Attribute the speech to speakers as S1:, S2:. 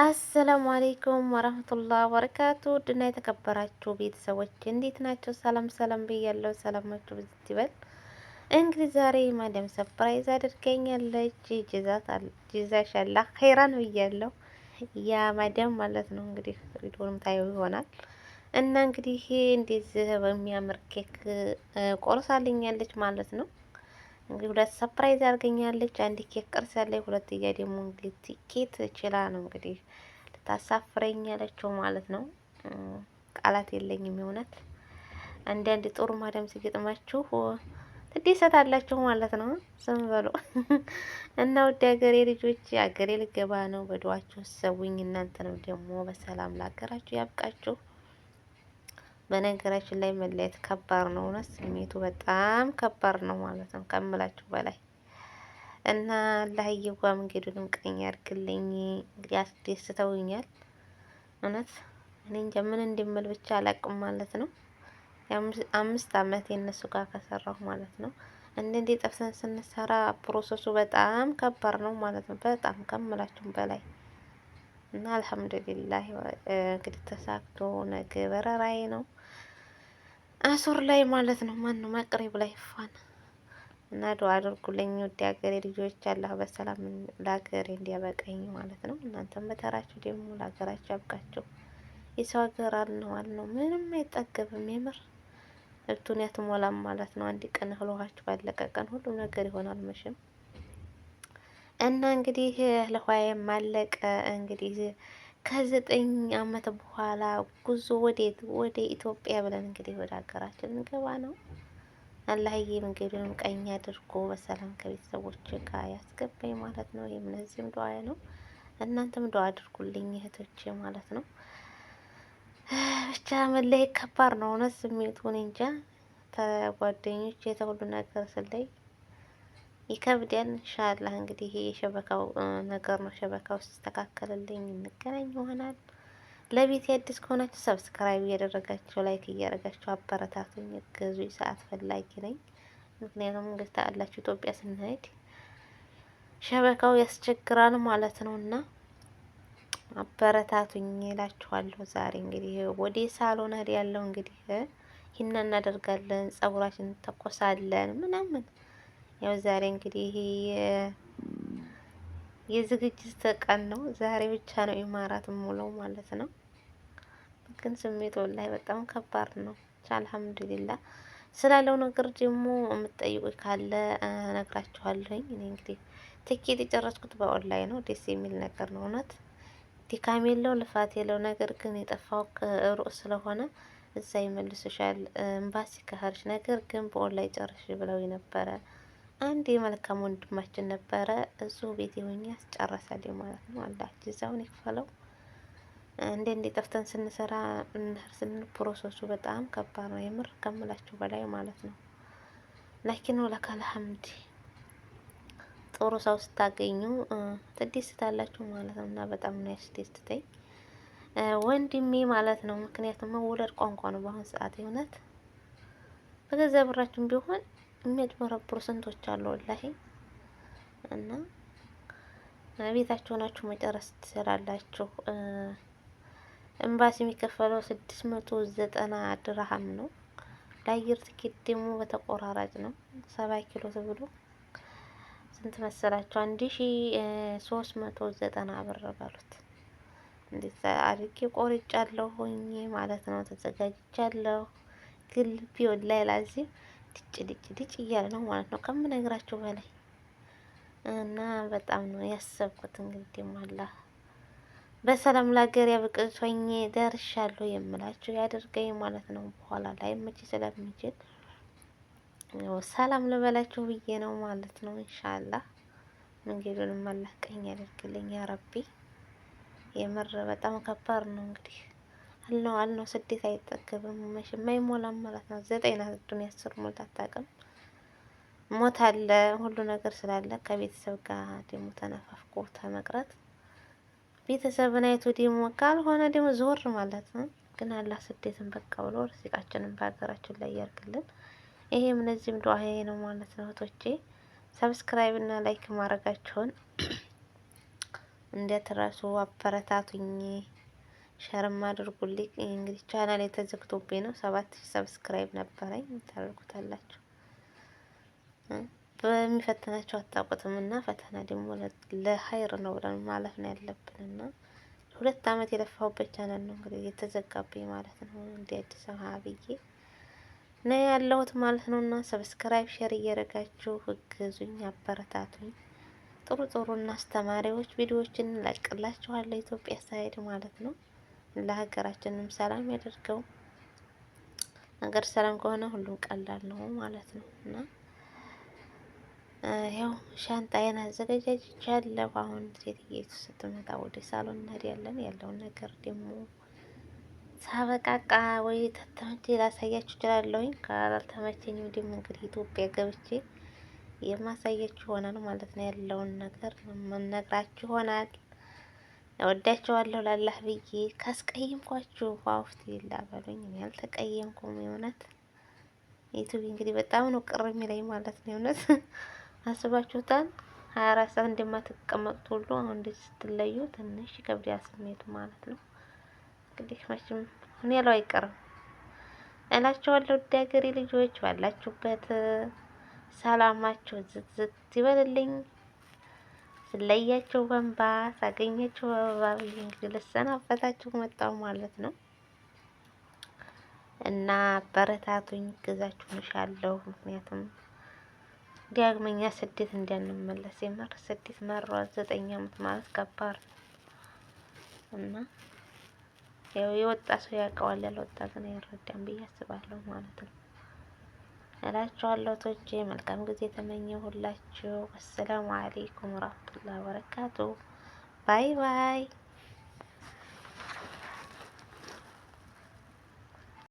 S1: አሰላሙ አሌይኩም ወረህመቱላህ ወበረካቱ ድና የተከበራችሁ ቤተሰቦች እንዴት ናቸው? ሰላም ሰላም ብያለሁ። ሰላማችሁ ብዝት ይበል። እንግዲህ ዛሬ ማዳም ሰፕራይዝ አድርገኛለች። ጀዛሻላህ ኸይራን ብያለሁ። ያ ማዳም ማለት ነው እንግዲህ ቪዲዮንም ታየው ይሆናል እና እንግዲህ እንደዚህ በሚያምር ኬክ ቆርሳልኛለች ማለት ነው። እንግዲህ ሁለት ሰፕራይዝ አድርገኛለች። አንድ ኬክ ቀርሳለች፣ ሁለተኛ ደግሞ እንግዲህ ቲኬት ችላ ነው እንግዲህ ልታሳፍረኝ ያለችው ማለት ነው። ቃላት የለኝም የእውነት። አንዳንድ ጥሩ ማዳም ሲገጥማችሁ ትደሰታላችሁ ማለት ነው። ዝም በሉ እና ውድ ሀገሬ ልጆች፣ ሀገሬ ልገባ ነው። በዱዓችሁ ሰውኝ። እናንተ ነው ደግሞ በሰላም ላገራችሁ ያብቃችሁ። በነገራችን ላይ መለየት ከባድ ነው። እውነት ስሜቱ በጣም ከባድ ነው ማለት ነው ከምላችሁ በላይ እና አላህዬዋ መንገዱንም ቀኝ ያድርግልኝ። ያስደስተውኛል እውነት። እኔ እንጃ ምን እንደምል ብቻ አላቅም ማለት ነው። የ5 አመት የነሱ ጋር ከሰራሁ ማለት ነው። እንዴ ጠፍተን ስንሰራ ፕሮሰሱ በጣም ከባድ ነው ማለት ነው። በጣም ከምላችሁም በላይ እና አልሐምዱሊላህ እንግዲህ ተሳክቶ ነገ በረራዬ ነው። አሱር ላይ ማለት ነው። ማን ነው መቅሪብ ላይ ፋን እና ዱአ አድርጉልኝ ውድ ሀገሬ ልጆች። አላህ በሰላም ለሀገሬ እንዲያበቃኝ ማለት ነው። እናንተም በተራችሁ ደግሞ ለሀገራችሁ ያብቃችሁ። የሰው ሀገር አልነው ምንም አይጠገብም። የምር እብቱን ያትሞላም ማለት ነው። አንድ ቀን እህል ውሃችሁ ባለቀ ቀን ሁሉ ነገር ይሆናል መቼም እና እንግዲህ ለኋዬም አለቀ እንግዲህ ከ9 አመት በኋላ ጉዞ ወደ ኢትዮጵያ ብለን እንግዲህ ወደ ሀገራችን እንገባ ነው። አላህዬ መንገዱንም ቀኝ አድርጎ በሰላም ከቤተሰቦች ጋር ያስገባኝ ማለት ነው። የምነዚህም ዱዓ ነው። እናንተም ዱዓ አድርጉልኝ እህቶቼ ማለት ነው። ብቻ መለየት ከባድ ነው እውነት ስሜቱን እንጃ። ተጓደኞች የተሁሉ ነገር ስለይ ይከብዳል። ኢንሻአላህ እንግዲህ ይሄ የሸበካው ነገር ነው። ሸበካው ሲስተካከልልኝ እንገናኝ ይሆናል። ለቤት አዲስ ከሆናችሁ ሰብስክራይብ እያደረጋችሁ ላይክ እያደረጋችሁ አበረታቱኝ፣ እገዙኝ። ሰዓት ፈላጊ ነኝ። ምክንያቱም እንግዲህ ታውቃላችሁ ኢትዮጵያ ስንሄድ ሸበካው ያስቸግራል ማለት ነው እና አበረታቱኝ እላችኋለሁ። ዛሬ እንግዲህ ወደ ሳሎን ሄድ ያለው እንግዲህ ይሄን እናደርጋለን፣ ጸጉራችን ተኮሳለን ምናምን። ያው ዛሬ እንግዲህ የዝግጅት ቀን ነው። ዛሬ ብቻ ነው ኢማራት ሙለው ማለት ነው። ግን ስሜቱ ላይ በጣም ከባድ ነው። አልሐምዱሊላህ ስላለው ነገር ደግሞ የምትጠይቁኝ ካለ እነግራችኋለሁኝ። እኔ እንግዲህ ትኬት የጨረስኩት በኦንላይን ነው። ደስ የሚል ነገር ነው እውነት። ድካም የለው ልፋት የለው። ነገር ግን የጠፋው ሩቅ ስለሆነ እዛ ይመልሱሻል ኤምባሲ ከሄድሽ። ነገር ግን በኦንላይን ጨርሽ ብለው ነበረ። አንድ የመልካም ወንድማችን ነበረ እዚሁ ቤት ሆኜ ያስጨረሰልኝ ማለት ነው። አላህ ጀዛውን ይክፈለው። እንዴ ጠፍተን ስንሰራ ስንል ፕሮሰሱ በጣም ከባድ ነው የምር ከምላችሁ በላይ ማለት ነው። ላኪን ወለካል ሐምድ ጥሩ ሰው ስታገኙ ትደስታላችሁ ማለት ነው እና በጣም ነው ያስደስተኝ ወንድሜ ማለት ነው። ምክንያቱም መውለድ ቋንቋ ነው በአሁን ሰዓት እውነት። በገዛ ብራችሁም ቢሆን የሚያጭበረብሩ ስንቶች አሉ ወላሂ። እና ቤታችሁ ሆናችሁ መጨረስ ትችላላችሁ። ኤምባሲ የሚከፈለው 690 ድርሃም ነው። ለአየር ትኬት ደግሞ በተቆራራጭ ነው 7 ኪሎ ተብሎ ስንት መሰላችሁ? 1390 ብር ባሉት። እንደዛ አድርጌ ቆርጫለሁኝ ማለት ነው። ተዘጋጅቻለሁ። ግልቢ ወላሂ ላዚም ድጭ እያለ ነው ማለት ነው ከምነግራችሁ በላይ እና በጣም ነው ያሰብኩት። እንግዲህ አላህ በሰላም ለሀገር ያብቅቶኝ ደርሻለሁ የምላችሁ ያደርገኝ ማለት ነው። በኋላ ላይ መቼ ስለሚችል ሰላም ልበላችሁ ብዬ ነው ማለት ነው። ኢንሻአላህ መንገዱንም አላህ ቀኝ ያደርግልኝ ያ ረቢ። የምር በጣም ከባድ ነው እንግዲህ አልነው ስደት አይጠገብም መቼም አይሞላም ማለት ነው። 9 ናት ዱንያ 10 ሞልታ አታውቅም። ሞት አለ ሁሉ ነገር ስላለ ከቤተሰብ ጋር ደግሞ ተነፋፍቆ ተመቅረት ቤተሰብን አይቶ ደግሞ ካልሆነ ደግሞ ዞር ማለት ነው። ግን አላህ ስደትን በቃ ብሎ ርዚቃችንን በሀገራችን ላይ ያርግልን። ይሄም እነዚህም ዱዓዬ ነው ማለት ነው። እህቶቼ ሰብስክራይብ እና ላይክ ማድረጋችሁን እንደትረሱ አበረታቱኝ፣ ሸርም አድርጉልኝ። እንግዲህ ቻናል የተዘግቶብኝ ነው። 7000 ሰብስክራይብ ነበረኝ። ታደርጉታላችሁ። በሚፈትናቸው አታውቁትም እና ፈተና ደግሞ ለሀይር ነው ብለን ማለፍ ነው ያለብን እና 2 አመት የለፋሁበት ቻናል ነው እንግዲህ የተዘጋብኝ ማለት ነው። እንደ አዲስ ብዬ ነው ያለሁት ማለት ነው። እና ሰብስክራይብ ሼር እያደረጋችሁ እግዙኝ፣ አበረታቱኝ። ጥሩ ጥሩ እና አስተማሪዎች ቪዲዮዎችን እንለቅላችኋለሁ ኢትዮጵያ ሳይድ ማለት ነው። ለሀገራችንም ሰላም ያደርገው። ሀገር ሰላም ከሆነ ሁሉም ቀላል ነው ማለት ነው። እና ያው ሻንጣዬን አዘገጃጅቻለሁ። አሁን ሴትዬቱ ስትመጣ ወደ ሳሎን እንሄዳለን። ያለውን ነገር ደግሞ ሳበቃቃ ወይ ተተመቼ ላሳያችሁ እችላለሁኝ። ካልተመቸኝም ደግሞ እንግዲህ ኢትዮጵያ ገብቼ የማሳያችሁ ይሆናል ማለት ነው። ያለውን ነገር መነግራችሁ ይሆናል። እወዳችኋለሁ ላላህ ብዬ። ካስቀየምኳችሁ ዋውፍት ይላበሉኝ። እኔ አልተቀየምኩም። የእውነት ዩቲዩብ እንግዲህ በጣም ነው ቅር የሚለኝ ማለት ነው። የእውነት አስባችሁታል? 24 ሰዓት እንደማትቀመጡት ሁሉ አሁን እንደዚህ ስትለዩ ትንሽ ይከብዳል ስሜቱ ማለት ነው። እንግዲህ መቼም እኔ ያለው አይቀርም እላችኋለሁ። ውድ ሀገሬ ልጆች ባላችሁበት ሰላማችሁ ዝት ይበልልኝ። ስለያቸው በንባ ሳገኛቸው በአበባ ብዬ እንግዲህ ልሰናበታችሁ መጣሁ ማለት ነው። እና አበረታቱኝ፣ ግዛችሁን እሻለሁ። ምክንያቱም ዳግመኛ ስደት እንዳንመለስ። የምር ስደት መሯት 9 አመት ማለት ከባድ እና ያው የወጣ ሰው ያውቀዋል፣ ያልወጣ ግን አይረዳም ብዬ አስባለሁ ማለት ነው እላችኋለሁ። ቶቼ መልካም ጊዜ ተመኘሁላችሁ። አሰላሙ አለይኩም ወራህመቱላሂ ወበረካቱ። ባይ ባይ።